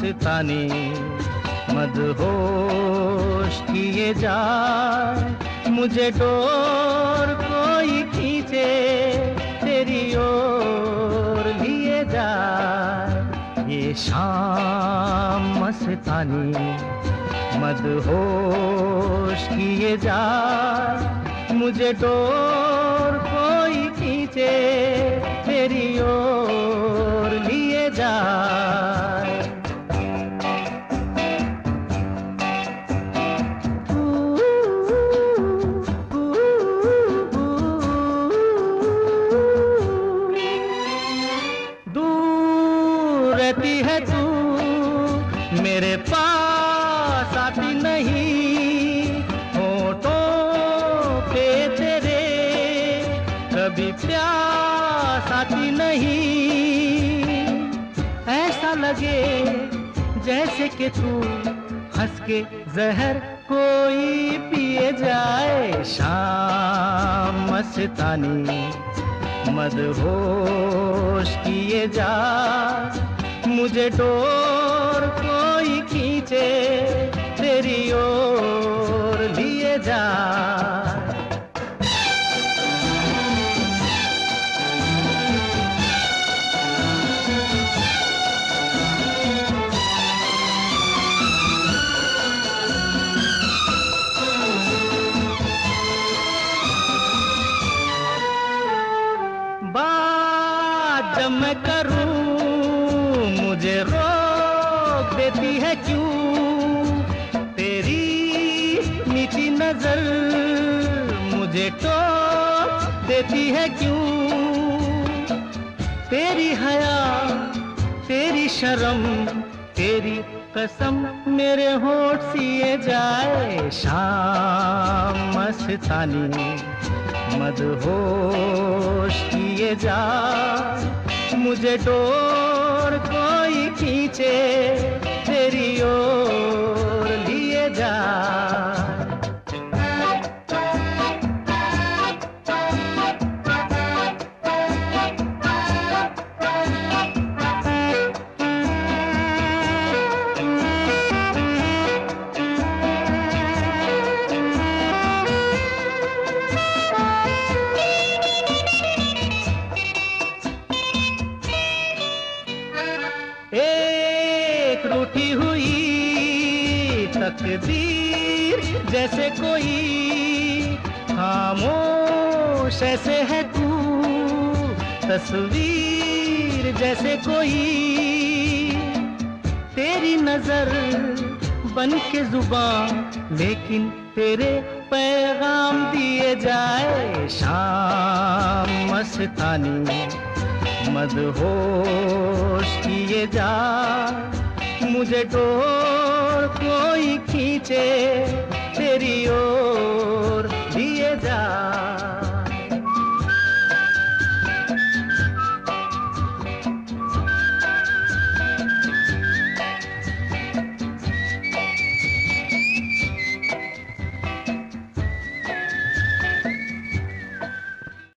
मस्तानी मदहोश किए जाए, मुझे डोर कोई खींचे तेरी ओर लिए जाए। ये शाम मस्तानी मदहोश किए जाए, मुझे डोर कोई खींचे तेरी ओर लिए जाए। दूर रहती है तू, मेरे पास आती नहीं, होठों पे तेरे कभी प्यास आती नहीं। ऐसा लगे जैसे कि तू हंस के जहर कोई पिए जाए। शाम मस्तानी मदहोश किए जाए, मुझे डोर कोई खींचे तेरी ओर लिए जाए। बात जब मैं करूं मुझे रोक देती है क्यों, तेरी मीठी नजर मुझे टोक देती है क्यों। तेरी हया तेरी शर्म तेरी कसम मेरे होठ सिए जाए। शाम मस्तानी मदहोश किए जा, मुझे डोर कोई खींचे तेरी ओर लिए जा। एक रूठी हुई तकदीर जैसे कोई, खामोश ऐसे है तू तस्वीर जैसे कोई। तेरी नजर बन के जुबान लेकिन तेरे पैगाम दिए जाए। शाम मस्तानी मदहोश किए जा, मुझे डोर कोई खींचे